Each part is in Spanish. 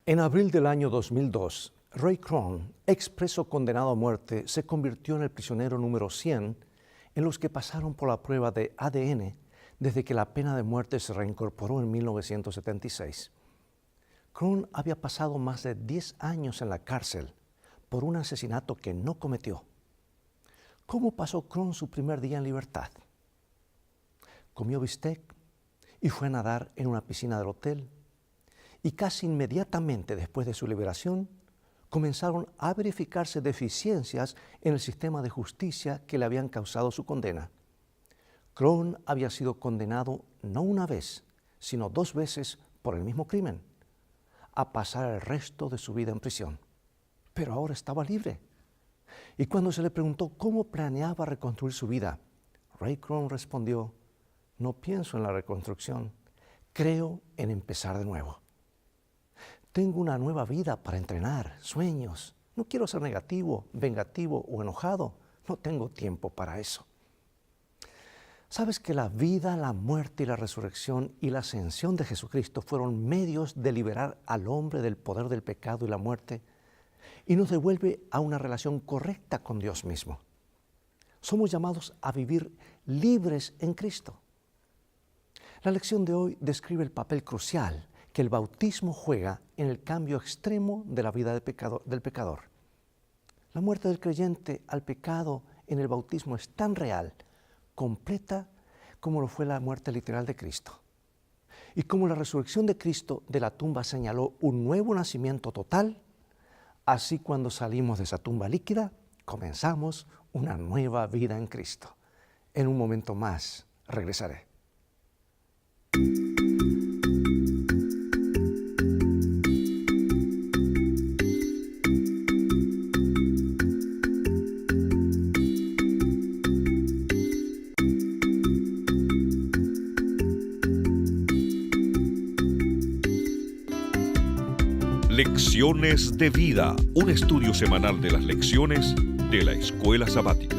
En abril del año 2002, Ray Krohn, expreso condenado a muerte, se convirtió en el prisionero número 100 en los que pasaron por la prueba de ADN desde que la pena de muerte se reincorporó en 1976. Krohn había pasado más de 10 años en la cárcel por un asesinato que no cometió. ¿Cómo pasó Krohn su primer día en libertad? Comió bistec y fue a nadar en una piscina del hotel. Y casi inmediatamente después de su liberación, comenzaron a verificarse deficiencias en el sistema de justicia que le habían causado su condena. Krohn había sido condenado no una vez, sino 2 veces por el mismo crimen, a pasar el resto de su vida en prisión. Pero ahora estaba libre. Y cuando se le preguntó cómo planeaba reconstruir su vida, Ray Krohn respondió: no pienso en la reconstrucción, creo en empezar de nuevo. Tengo una nueva vida para entrenar, sueños. No quiero ser negativo, vengativo o enojado. No tengo tiempo para eso. ¿Sabes que la vida, la muerte y la resurrección y la ascensión de Jesucristo fueron medios de liberar al hombre del poder del pecado y la muerte y nos devuelve a una relación correcta con Dios mismo? Somos llamados a vivir libres en Cristo. La lección de hoy describe el papel crucial que el bautismo juega en el cambio extremo de la vida del pecador. La muerte del creyente al pecado en el bautismo es tan real, completa, como lo fue la muerte literal de Cristo. Y como la resurrección de Cristo de la tumba señaló un nuevo nacimiento total, así cuando salimos de esa tumba líquida, comenzamos una nueva vida en Cristo. En un momento más regresaré. Lecciones de Vida, un estudio semanal de las lecciones de la Escuela Sabática.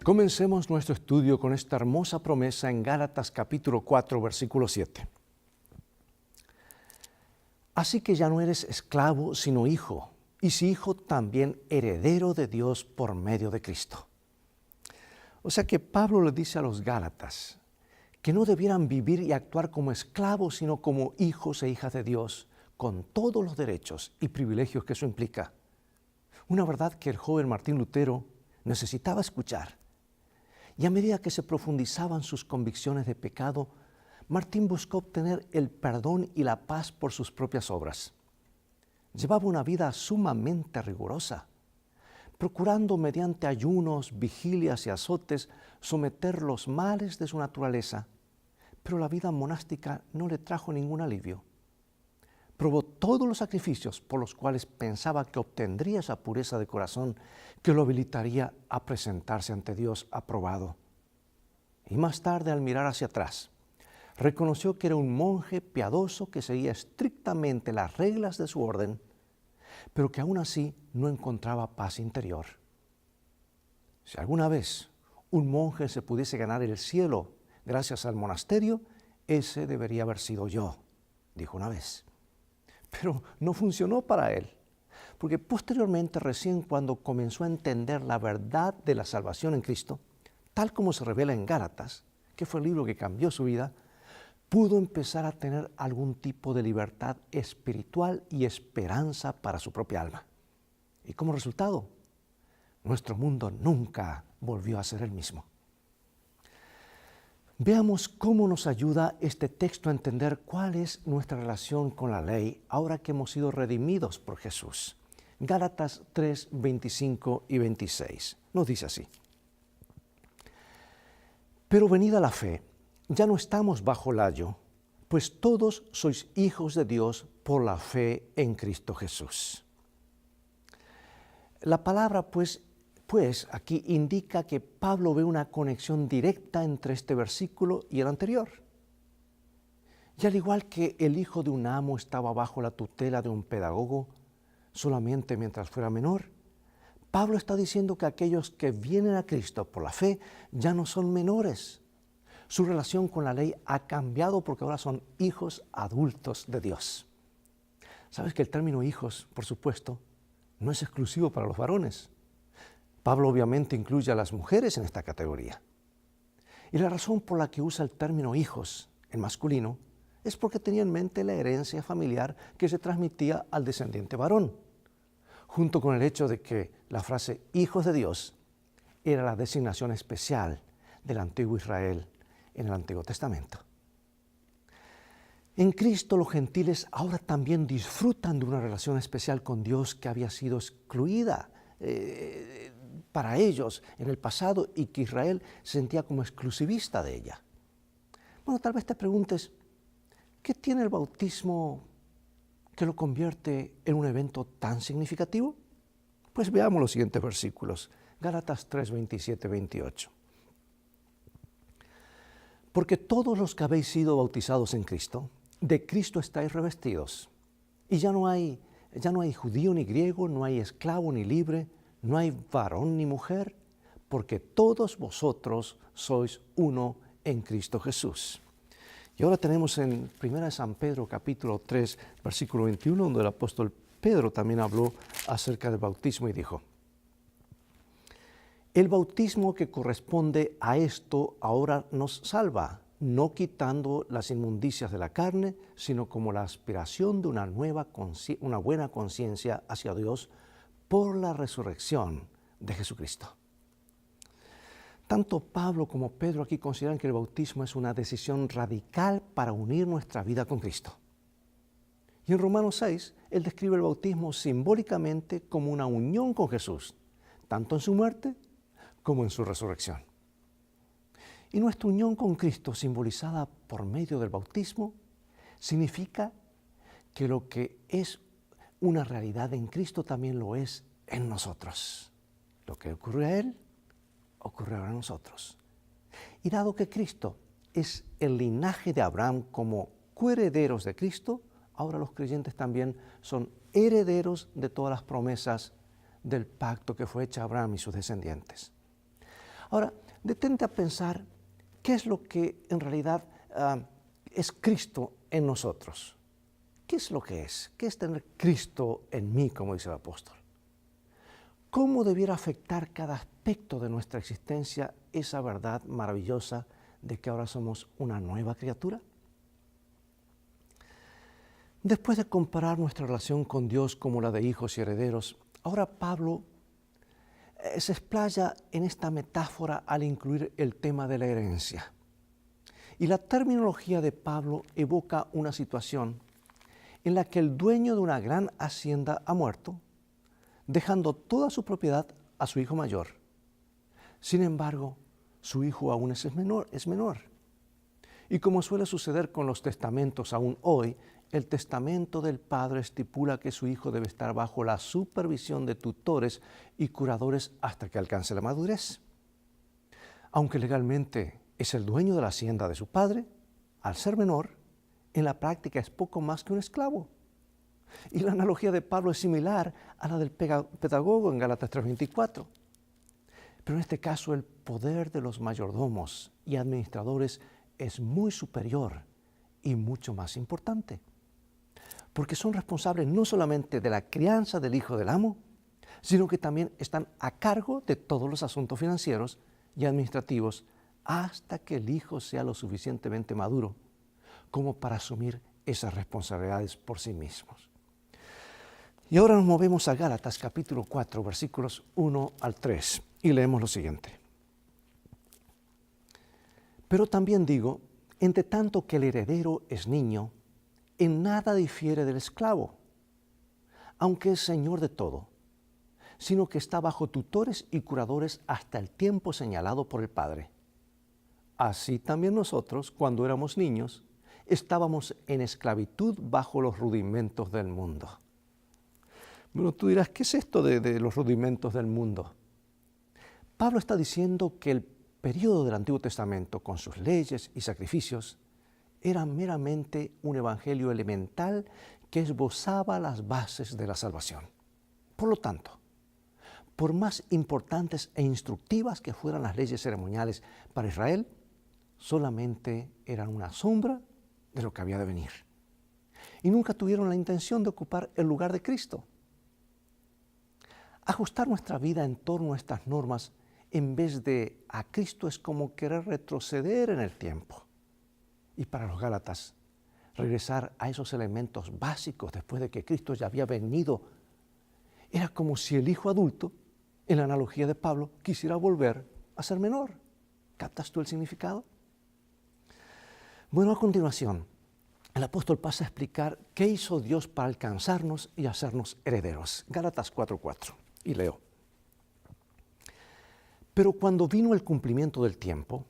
Comencemos nuestro estudio con esta hermosa promesa en Gálatas capítulo 4, versículo 7. Así que ya no eres esclavo, sino hijo, y si hijo, también heredero de Dios por medio de Cristo. O sea que Pablo le dice a los Gálatas que no debieran vivir y actuar como esclavos, sino como hijos e hijas de Dios, con todos los derechos y privilegios que eso implica. Una verdad que el joven Martín Lutero necesitaba escuchar. Y a medida que se profundizaban sus convicciones de pecado, Martín buscó obtener el perdón y la paz por sus propias obras. Llevaba una vida sumamente rigurosa, procurando mediante ayunos, vigilias y azotes someter los males de su naturaleza, pero la vida monástica no le trajo ningún alivio. Probó todos los sacrificios por los cuales pensaba que obtendría esa pureza de corazón que lo habilitaría a presentarse ante Dios aprobado. Y más tarde, al mirar hacia atrás, reconoció que era un monje piadoso que seguía estrictamente las reglas de su orden, pero que aún así no encontraba paz interior. Si alguna vez un monje se pudiese ganar el cielo gracias al monasterio, ese debería haber sido yo, dijo una vez. Pero no funcionó para él, porque posteriormente, recién cuando comenzó a entender la verdad de la salvación en Cristo, tal como se revela en Gálatas, que fue el libro que cambió su vida, pudo empezar a tener algún tipo de libertad espiritual y esperanza para su propia alma. Y como resultado, nuestro mundo nunca volvió a ser el mismo. Veamos cómo nos ayuda este texto a entender cuál es nuestra relación con la ley ahora que hemos sido redimidos por Jesús. Gálatas 3, 25 y 26. Nos dice así: pero venida la fe, ya no estamos bajo layo, pues todos sois hijos de Dios por la fe en Cristo Jesús. La palabra pues aquí indica que Pablo ve una conexión directa entre este versículo y el anterior. Y al igual que el hijo de un amo estaba bajo la tutela de un pedagogo solamente mientras fuera menor, Pablo está diciendo que aquellos que vienen a Cristo por la fe ya no son menores, Su relación con la ley ha cambiado porque ahora son hijos adultos de Dios. Sabes que el término hijos, por supuesto, no es exclusivo para los varones. Pablo obviamente incluye a las mujeres en esta categoría. Y la razón por la que usa el término hijos en masculino es porque tenía en mente la herencia familiar que se transmitía al descendiente varón, junto con el hecho de que la frase hijos de Dios era la designación especial del antiguo Israel en el Antiguo Testamento. En Cristo los gentiles ahora también disfrutan de una relación especial con Dios que había sido excluida para ellos en el pasado y que Israel se sentía como exclusivista de ella. Bueno, tal vez te preguntes, ¿qué tiene el bautismo que lo convierte en un evento tan significativo? Pues veamos los siguientes versículos. Gálatas 3, 27, 28. Porque todos los que habéis sido bautizados en Cristo, de Cristo estáis revestidos. Y ya no hay judío ni griego, no hay esclavo ni libre, no hay varón ni mujer, porque todos vosotros sois uno en Cristo Jesús. Y ahora tenemos en 1 San Pedro capítulo 3, versículo 21, donde el apóstol Pedro también habló acerca del bautismo y dijo: el bautismo que corresponde a esto ahora nos salva, no quitando las inmundicias de la carne, sino como la aspiración de una buena conciencia hacia Dios por la resurrección de Jesucristo. Tanto Pablo como Pedro aquí consideran que el bautismo es una decisión radical para unir nuestra vida con Cristo. Y en Romanos 6, él describe el bautismo simbólicamente como una unión con Jesús, tanto en su muerte como en su resurrección. Y nuestra unión con Cristo, simbolizada por medio del bautismo, significa que lo que es una realidad en Cristo también lo es en nosotros. Lo que ocurre a Él, ocurre ahora a nosotros. Y dado que Cristo es el linaje de Abraham como coherederos de Cristo, ahora los creyentes también son herederos de todas las promesas del pacto que fue hecho a Abraham y sus descendientes. Ahora, detente a pensar qué es lo que en realidad es Cristo en nosotros. ¿Qué es lo que es? ¿Qué es tener Cristo en mí, como dice el apóstol? ¿Cómo debiera afectar cada aspecto de nuestra existencia esa verdad maravillosa de que ahora somos una nueva criatura? Después de comparar nuestra relación con Dios como la de hijos y herederos, ahora Pablo se explaya en esta metáfora al incluir el tema de la herencia. Y la terminología de Pablo evoca una situación en la que el dueño de una gran hacienda ha muerto, dejando toda su propiedad a su hijo mayor. Sin embargo, su hijo aún es menor. Y como suele suceder con los testamentos aún hoy, el testamento del padre estipula que su hijo debe estar bajo la supervisión de tutores y curadores hasta que alcance la madurez. Aunque legalmente es el dueño de la hacienda de su padre, al ser menor, en la práctica es poco más que un esclavo. Y la analogía de Pablo es similar a la del pedagogo en Gálatas 3:24. Pero en este caso el poder de los mayordomos y administradores es muy superior y mucho más importante, porque son responsables no solamente de la crianza del hijo del amo, sino que también están a cargo de todos los asuntos financieros y administrativos hasta que el hijo sea lo suficientemente maduro como para asumir esas responsabilidades por sí mismos. Y ahora nos movemos a Gálatas capítulo 4, versículos 1 al 3, y leemos lo siguiente. Pero también digo, entre tanto que el heredero es niño, en nada difiere del esclavo, aunque es señor de todo, sino que está bajo tutores y curadores hasta el tiempo señalado por el Padre. Así también nosotros, cuando éramos niños, estábamos en esclavitud bajo los rudimentos del mundo. Bueno, tú dirás, ¿qué es esto de los rudimentos del mundo? Pablo está diciendo que el periodo del Antiguo Testamento, con sus leyes y sacrificios, era meramente un evangelio elemental que esbozaba las bases de la salvación. Por lo tanto, por más importantes e instructivas que fueran las leyes ceremoniales para Israel, solamente eran una sombra de lo que había de venir. Y nunca tuvieron la intención de ocupar el lugar de Cristo. Ajustar nuestra vida en torno a estas normas en vez de a Cristo es como querer retroceder en el tiempo. Y para los Gálatas, regresar a esos elementos básicos después de que Cristo ya había venido, era como si el hijo adulto, en la analogía de Pablo, quisiera volver a ser menor. ¿Captas tú el significado? Bueno, a continuación, el apóstol pasa a explicar qué hizo Dios para alcanzarnos y hacernos herederos. Gálatas 4:4, y leo. Pero cuando vino el cumplimiento del tiempo,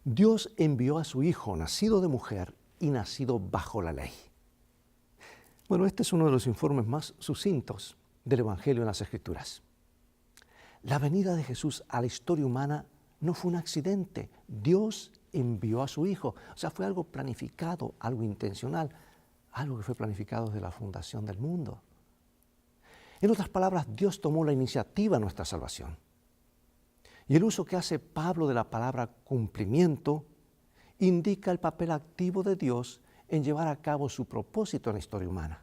Dios envió a su Hijo, nacido de mujer y nacido bajo la ley. Bueno, este es uno de los informes más sucintos del Evangelio en las Escrituras. La venida de Jesús a la historia humana no fue un accidente. Dios envió a su Hijo. O sea, fue algo planificado, algo intencional, algo que fue planificado desde la fundación del mundo. En otras palabras, Dios tomó la iniciativa en nuestra salvación. Y el uso que hace Pablo de la palabra cumplimiento indica el papel activo de Dios en llevar a cabo su propósito en la historia humana.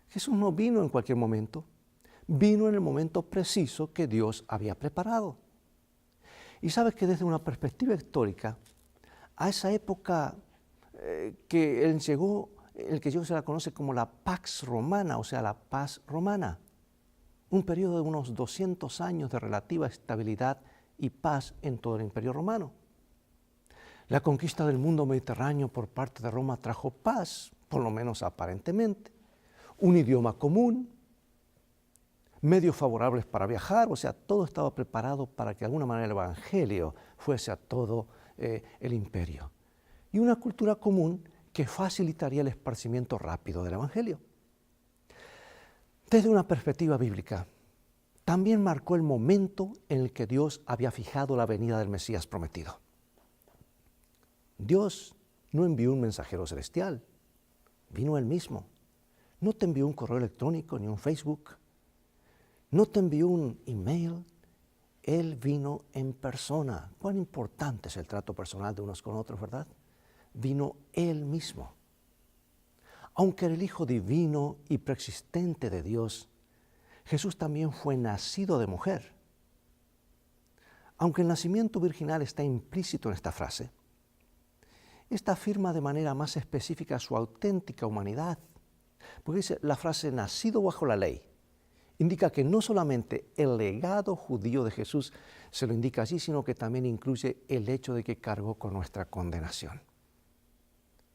Jesús no vino en cualquier momento, vino en el momento preciso que Dios había preparado. Y sabes que desde una perspectiva histórica, a esa época que él llegó, el que yo se la conoce como la Pax Romana, o sea, la paz romana, un periodo de unos 200 años de relativa estabilidad y paz en todo el Imperio Romano. La conquista del mundo mediterráneo por parte de Roma trajo paz, por lo menos aparentemente, un idioma común, medios favorables para viajar, o sea, todo estaba preparado para que de alguna manera el Evangelio fuese a todo el imperio. Y una cultura común que facilitaría el esparcimiento rápido del Evangelio. Desde una perspectiva bíblica, también marcó el momento en el que Dios había fijado la venida del Mesías prometido. Dios no envió un mensajero celestial, vino Él mismo. No te envió un correo electrónico ni un Facebook, no te envió un email, Él vino en persona. Cuán importante es el trato personal de unos con otros, ¿verdad? Vino Él mismo. Aunque era el Hijo divino y preexistente de Dios, Jesús también fue nacido de mujer. Aunque el nacimiento virginal está implícito en esta frase, esta afirma de manera más específica su auténtica humanidad. Porque dice la frase nacido bajo la ley, indica que no solamente el legado judío de Jesús se lo indica allí, sino que también incluye el hecho de que cargó con nuestra condenación.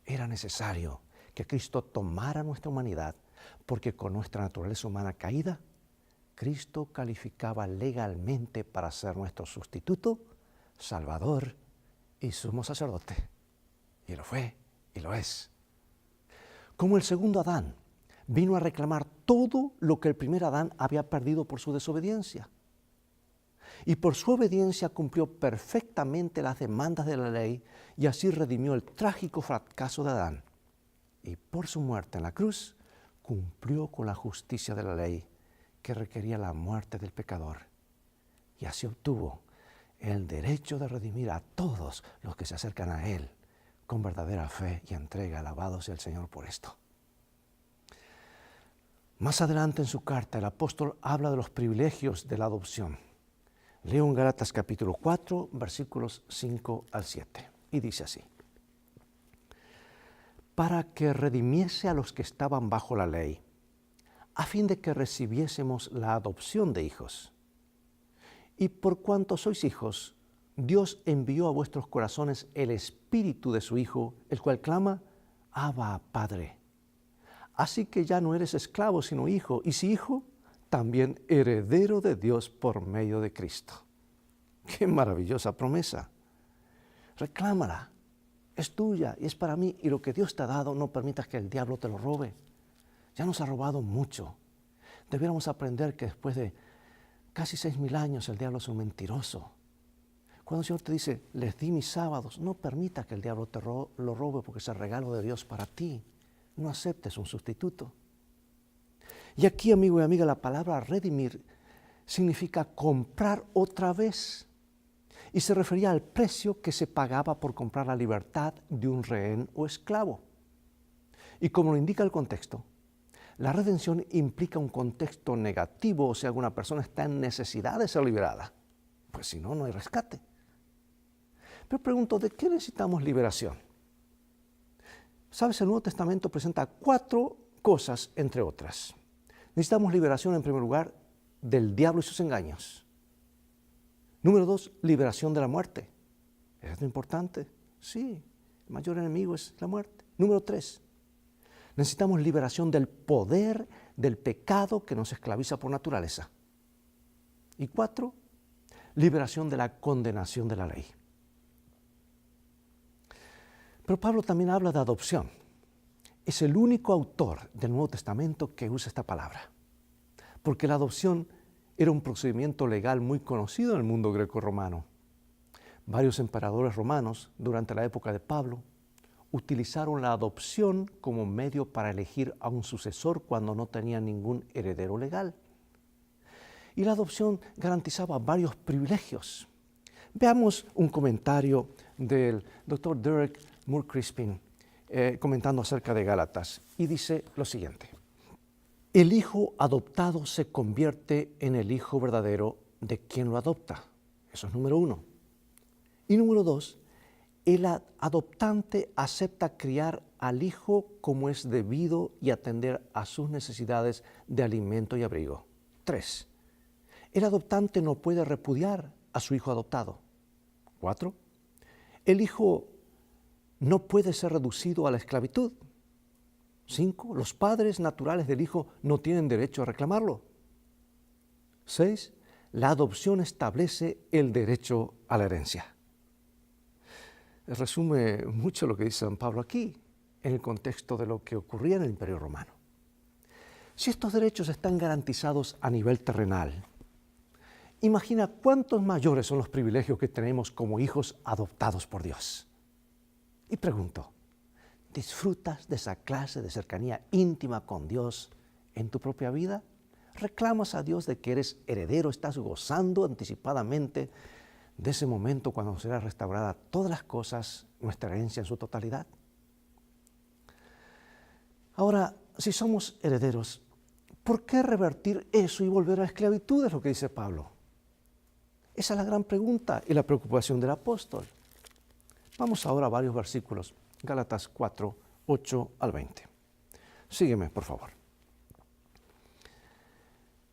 Era necesario que Cristo tomara nuestra humanidad, porque con nuestra naturaleza humana caída, Cristo calificaba legalmente para ser nuestro sustituto, Salvador y sumo sacerdote. Y lo fue, y lo es. Como el segundo Adán, vino a reclamar todo lo que el primer Adán había perdido por su desobediencia. Y por su obediencia cumplió perfectamente las demandas de la ley y así redimió el trágico fracaso de Adán. Y por su muerte en la cruz, cumplió con la justicia de la ley que requería la muerte del pecador. Y así obtuvo el derecho de redimir a todos los que se acercan a Él con verdadera fe y entrega. Alabado sea el Señor por esto. Más adelante en su carta, el apóstol habla de los privilegios de la adopción. Leo en Gálatas capítulo 4, versículos 5 al 7, y dice así: para que redimiese a los que estaban bajo la ley, a fin de que recibiésemos la adopción de hijos. Y por cuanto sois hijos, Dios envió a vuestros corazones el Espíritu de su Hijo, el cual clama, Abba, Padre. Así que ya no eres esclavo, sino hijo, y si hijo, también heredero de Dios por medio de Cristo. ¡Qué maravillosa promesa! Reclámala, es tuya y es para mí, y lo que Dios te ha dado no permitas que el diablo te lo robe. Ya nos ha robado mucho. Debiéramos aprender que después de casi 6,000 años el diablo es un mentiroso. Cuando el Señor te dice, les di mis sábados, no permita que el diablo te lo robe porque es el regalo de Dios para ti. No aceptes un sustituto. Y aquí, amigo y amiga, la palabra redimir significa comprar otra vez. y se refería al precio que se pagaba por comprar la libertad de un rehén o esclavo. Y como lo indica el contexto, la redención implica un contexto negativo, o sea, que una persona está en necesidad de ser liberada, pues si no, no hay rescate. Pero pregunto, ¿de qué necesitamos liberación? Sabes, el Nuevo Testamento presenta 4 cosas, entre otras. Necesitamos liberación, en primer lugar, del diablo y sus engaños. Número 2, liberación de la muerte. ¿Es lo importante? Sí, el mayor enemigo es la muerte. Número 3, necesitamos liberación del poder del pecado que nos esclaviza por naturaleza. Y 4, liberación de la condenación de la ley. Pero Pablo también habla de adopción. Es el único autor del Nuevo Testamento que usa esta palabra, porque la adopción era un procedimiento legal muy conocido en el mundo greco-romano. Varios emperadores romanos, durante la época de Pablo, utilizaron la adopción como medio para elegir a un sucesor cuando no tenían ningún heredero legal. Y la adopción garantizaba varios privilegios. Veamos un comentario del Dr. Derek Moore Crispin comentando acerca de Gálatas, y dice lo siguiente: el hijo adoptado se convierte en el hijo verdadero de quien lo adopta. Eso es número 1. Y número 2, el adoptante acepta criar al hijo como es debido y atender a sus necesidades de alimento y abrigo. 3, el adoptante no puede repudiar a su hijo adoptado. 4, el hijo no puede ser reducido a la esclavitud. 5, los padres naturales del hijo no tienen derecho a reclamarlo. 6, la adopción establece el derecho a la herencia. Resume mucho lo que dice San Pablo aquí, en el contexto de lo que ocurría en el Imperio Romano. Si estos derechos están garantizados a nivel terrenal, imagina cuántos mayores son los privilegios que tenemos como hijos adoptados por Dios. Y pregunto, ¿disfrutas de esa clase de cercanía íntima con Dios en tu propia vida? ¿Reclamas a Dios de que eres heredero? ¿Estás gozando anticipadamente de ese momento cuando será restaurada todas las cosas, nuestra herencia en su totalidad? Ahora, si somos herederos, ¿por qué revertir eso y volver a la esclavitud? Es lo que dice Pablo. Esa es la gran pregunta y la preocupación del apóstol. Vamos ahora a varios versículos. Gálatas 4, 8 al 20. Sígueme, por favor.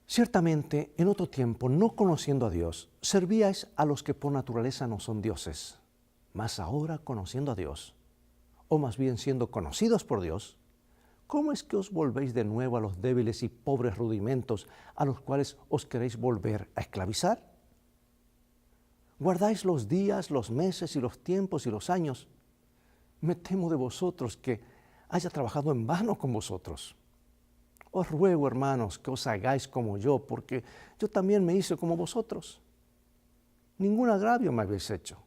Ciertamente, en otro tiempo, no conociendo a Dios, servíais a los que por naturaleza no son dioses. Mas ahora, conociendo a Dios, o más bien siendo conocidos por Dios, ¿cómo es que os volvéis de nuevo a los débiles y pobres rudimentos a los cuales os queréis volver a esclavizar? ¿Guardáis los días, los meses y los tiempos y los años? Me temo de vosotros que haya trabajado en vano con vosotros. Os ruego, hermanos, que os hagáis como yo, porque yo también me hice como vosotros. Ningún agravio me habéis hecho.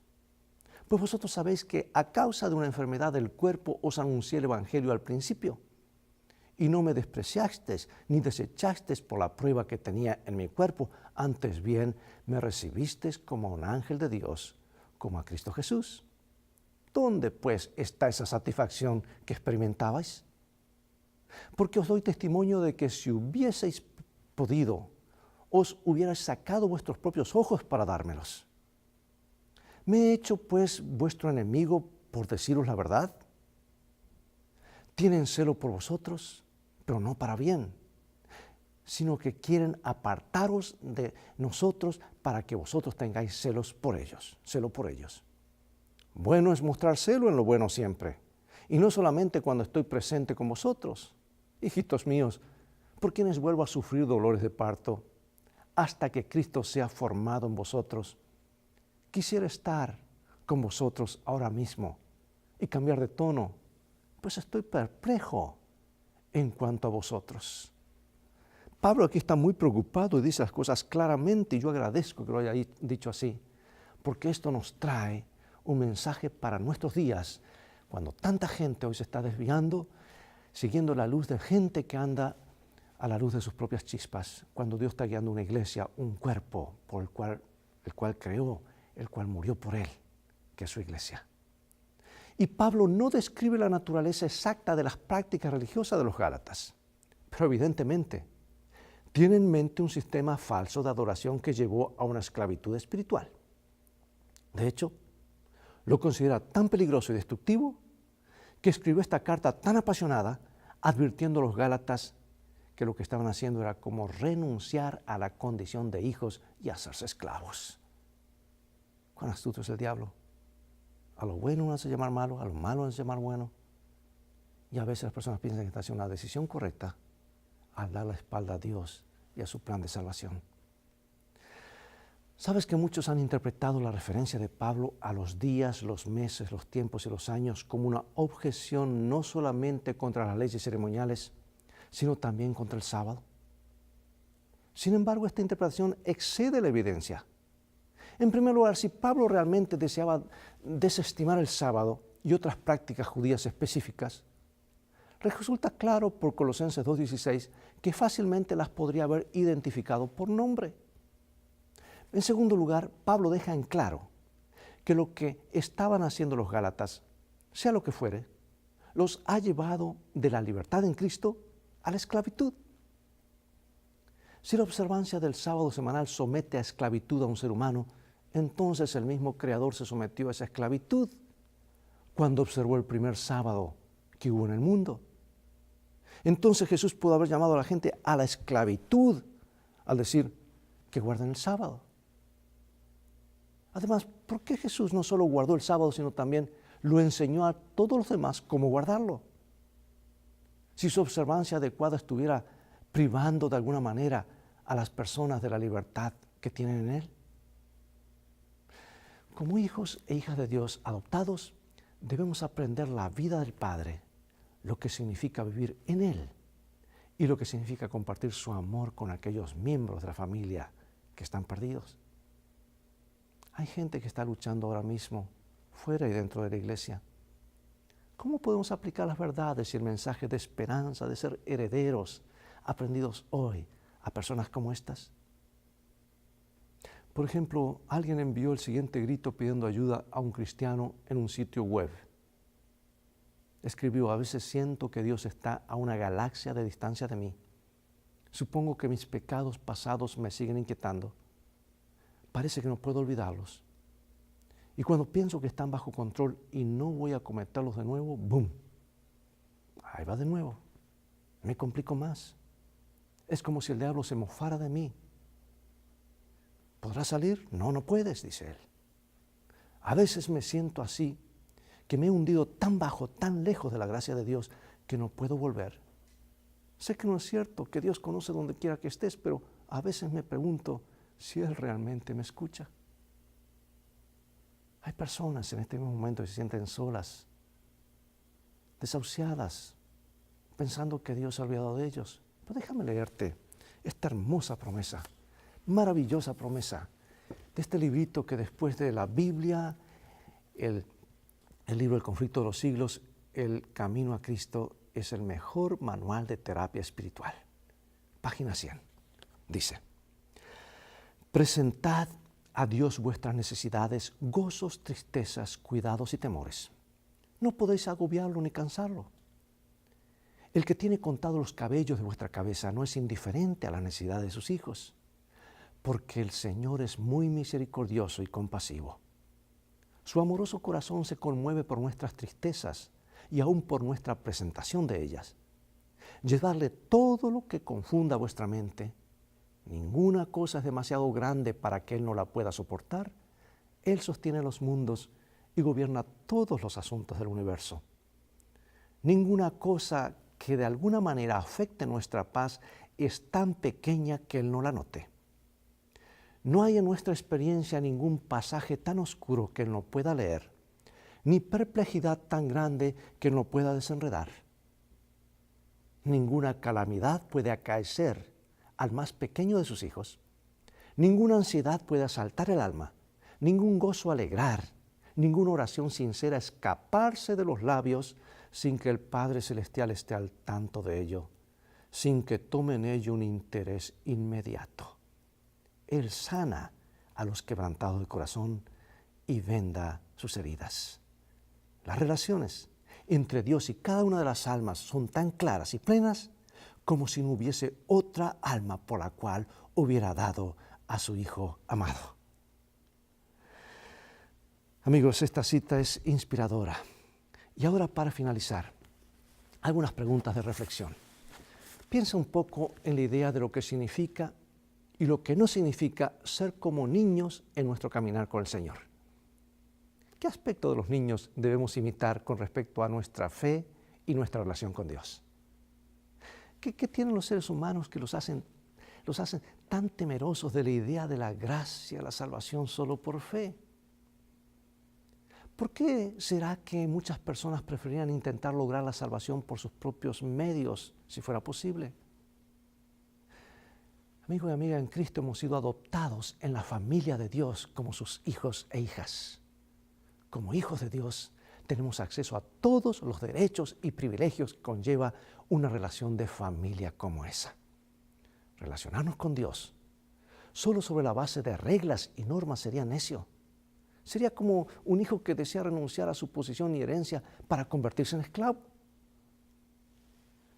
Pues vosotros sabéis que a causa de una enfermedad del cuerpo os anuncié el Evangelio al principio, y no me despreciasteis ni desechasteis por la prueba que tenía en mi cuerpo, antes bien me recibisteis como a un ángel de Dios, como a Cristo Jesús. ¿Dónde, pues, está esa satisfacción que experimentabais? Porque os doy testimonio de que si hubieseis podido, os hubierais sacado vuestros propios ojos para dármelos. ¿Me he hecho, pues, vuestro enemigo por deciros la verdad? Tienen celo por vosotros, pero no para bien, sino que quieren apartaros de nosotros para que vosotros tengáis celo por ellos. Bueno es mostrar celo en lo bueno siempre, y no solamente cuando estoy presente con vosotros, hijitos míos, por quienes vuelvo a sufrir dolores de parto, hasta que Cristo sea formado en vosotros. Quisiera estar con vosotros ahora mismo y cambiar de tono, pues estoy perplejo en cuanto a vosotros. Pablo aquí está muy preocupado y dice las cosas claramente, y yo agradezco que lo haya dicho así, porque esto nos trae un mensaje para nuestros días, cuando tanta gente hoy se está desviando, siguiendo la luz de gente que anda a la luz de sus propias chispas, cuando Dios está guiando una iglesia, un cuerpo por el cual creó el cual murió por él, que es su iglesia. Y Pablo no describe la naturaleza exacta de las prácticas religiosas de los Gálatas, pero evidentemente tiene en mente un sistema falso de adoración que llevó a una esclavitud espiritual. De hecho, lo considera tan peligroso y destructivo que escribió esta carta tan apasionada, advirtiendo a los Gálatas que lo que estaban haciendo era como renunciar a la condición de hijos y hacerse esclavos. ¿Cuán astuto es el diablo? A lo bueno uno hace llamar malo, a lo malo uno hace llamar bueno. Y a veces las personas piensan que están haciendo una decisión correcta al dar la espalda a Dios y a su plan de salvación. ¿Sabes que muchos han interpretado la referencia de Pablo a los días, los meses, los tiempos y los años como una objeción no solamente contra las leyes ceremoniales, sino también contra el sábado? Sin embargo, esta interpretación excede la evidencia. En primer lugar, si Pablo realmente deseaba desestimar el sábado y otras prácticas judías específicas, resulta claro por Colosenses 2:16 que fácilmente las podría haber identificado por nombre. En segundo lugar, Pablo deja en claro que lo que estaban haciendo los Gálatas, sea lo que fuere, los ha llevado de la libertad en Cristo a la esclavitud. Si la observancia del sábado semanal somete a esclavitud a un ser humano, entonces el mismo Creador se sometió a esa esclavitud cuando observó el primer sábado que hubo en el mundo. Entonces Jesús pudo haber llamado a la gente a la esclavitud al decir que guarden el sábado. Además, ¿por qué Jesús no solo guardó el sábado, sino también lo enseñó a todos los demás cómo guardarlo? Si su observancia adecuada estuviera privando de alguna manera a las personas de la libertad que tienen en Él. Como hijos e hijas de Dios adoptados, debemos aprender la vida del Padre, lo que significa vivir en Él y lo que significa compartir su amor con aquellos miembros de la familia que están perdidos. Hay gente que está luchando ahora mismo, fuera y dentro de la iglesia. ¿Cómo podemos aplicar las verdades y el mensaje de esperanza, de ser herederos, aprendidos hoy, a personas como estas? Por ejemplo, alguien envió el siguiente grito pidiendo ayuda a un cristiano en un sitio web. Escribió: a veces siento que Dios está a una galaxia de distancia de mí. Supongo que mis pecados pasados me siguen inquietando. Parece que no puedo olvidarlos. Y cuando pienso que están bajo control y no voy a cometerlos de nuevo, ¡boom! Ahí va de nuevo. Me complico más. Es como si el diablo se mofara de mí. ¿Podrás salir? No, no puedes, dice él. A veces me siento así, que me he hundido tan bajo, tan lejos de la gracia de Dios, que no puedo volver. Sé que no es cierto, que Dios conoce donde quiera que estés, pero a veces me pregunto si Él realmente me escucha. Hay personas en este mismo momento que se sienten solas, desahuciadas, pensando que Dios se ha olvidado de ellos. Pero déjame leerte esta hermosa promesa, maravillosa promesa de este librito que después de la Biblia, el libro El conflicto de los siglos, El camino a Cristo, es el mejor manual de terapia espiritual. Página 100. Dice: presentad a Dios vuestras necesidades, gozos, tristezas, cuidados y temores. No podéis agobiarlo ni cansarlo. El que tiene contados los cabellos de vuestra cabeza no es indiferente a la necesidad de sus hijos, porque el Señor es muy misericordioso y compasivo. Su amoroso corazón se conmueve por nuestras tristezas y aún por nuestra presentación de ellas. Llevadle todo lo que confunda vuestra mente. Ninguna cosa es demasiado grande para que Él no la pueda soportar. Él sostiene los mundos y gobierna todos los asuntos del universo. Ninguna cosa que de alguna manera afecte nuestra paz es tan pequeña que Él no la note. No hay en nuestra experiencia ningún pasaje tan oscuro que Él no pueda leer, ni perplejidad tan grande que Él no pueda desenredar. Ninguna calamidad puede acaecer al más pequeño de sus hijos. Ninguna ansiedad puede asaltar el alma, ningún gozo alegrar, ninguna oración sincera escaparse de los labios sin que el Padre Celestial esté al tanto de ello, sin que tome en ello un interés inmediato. Él sana a los quebrantados de corazón, y venda sus heridas. Las relaciones entre Dios y cada una de las almas son tan claras y plenas como si no hubiese otra alma por la cual hubiera dado a su Hijo amado. Amigos, esta cita es inspiradora. Y ahora, para finalizar, algunas preguntas de reflexión. Piensa un poco en la idea de lo que significa y lo que no significa ser como niños en nuestro caminar con el Señor. ¿Qué aspecto de los niños debemos imitar con respecto a nuestra fe y nuestra relación con Dios? ¿Qué tienen los seres humanos que los hacen tan temerosos de la idea de la gracia, la salvación solo por fe? ¿Por qué será que muchas personas preferían intentar lograr la salvación por sus propios medios, si fuera posible? Amigo y amiga, en Cristo hemos sido adoptados en la familia de Dios como sus hijos e hijas. Como hijos de Dios, tenemos acceso a todos los derechos y privilegios que conlleva una relación de familia como esa. Relacionarnos con Dios solo sobre la base de reglas y normas sería necio. Sería como un hijo que desea renunciar a su posición y herencia para convertirse en esclavo.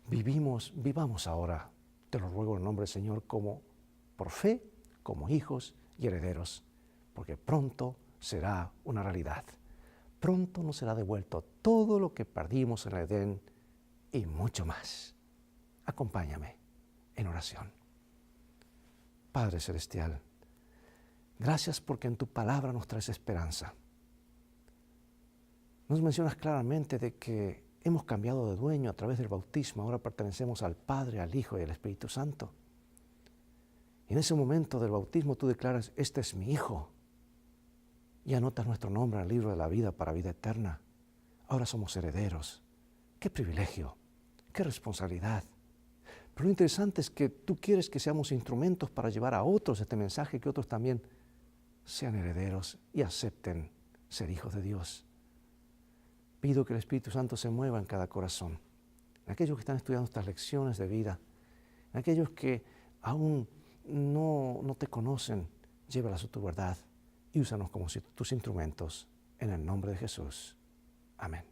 Vivamos ahora, te lo ruego en el nombre del Señor, por fe, como hijos y herederos, porque pronto será una realidad. Pronto nos será devuelto todo lo que perdimos en el Edén y mucho más. Acompáñame en oración. Padre Celestial, gracias porque en tu palabra nos traes esperanza. Nos mencionas claramente de que hemos cambiado de dueño a través del bautismo. Ahora pertenecemos al Padre, al Hijo y al Espíritu Santo. Y en ese momento del bautismo tú declaras, este es mi Hijo. Y anotas nuestro nombre en el libro de la vida para vida eterna. Ahora somos herederos. ¡Qué privilegio! ¡Qué responsabilidad! Pero lo interesante es que tú quieres que seamos instrumentos para llevar a otros este mensaje, que otros también sean herederos y acepten ser hijos de Dios. Pido que el Espíritu Santo se mueva en cada corazón, en aquellos que están estudiando estas lecciones de vida, en aquellos que aún no te conocen, llévalas a tu verdad y úsanos como tus instrumentos en el nombre de Jesús. Amén.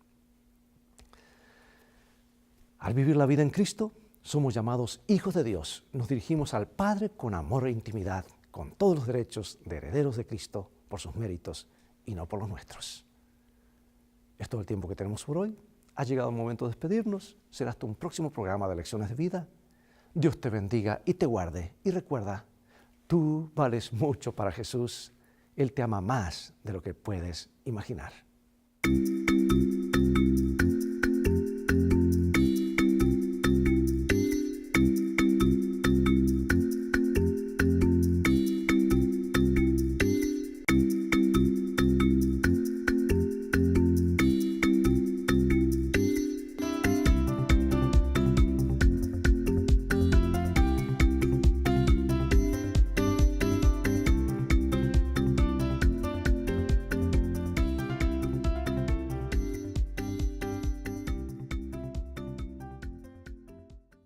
Al vivir la vida en Cristo, somos llamados hijos de Dios. Nos dirigimos al Padre con amor e intimidad, con todos los derechos de herederos de Cristo por sus méritos y no por los nuestros. Es todo el tiempo que tenemos por hoy. Ha llegado el momento de despedirnos. Será hasta un próximo programa de Lecciones de Vida. Dios te bendiga y te guarde. Y recuerda, tú vales mucho para Jesús. Él te ama más de lo que puedes imaginar.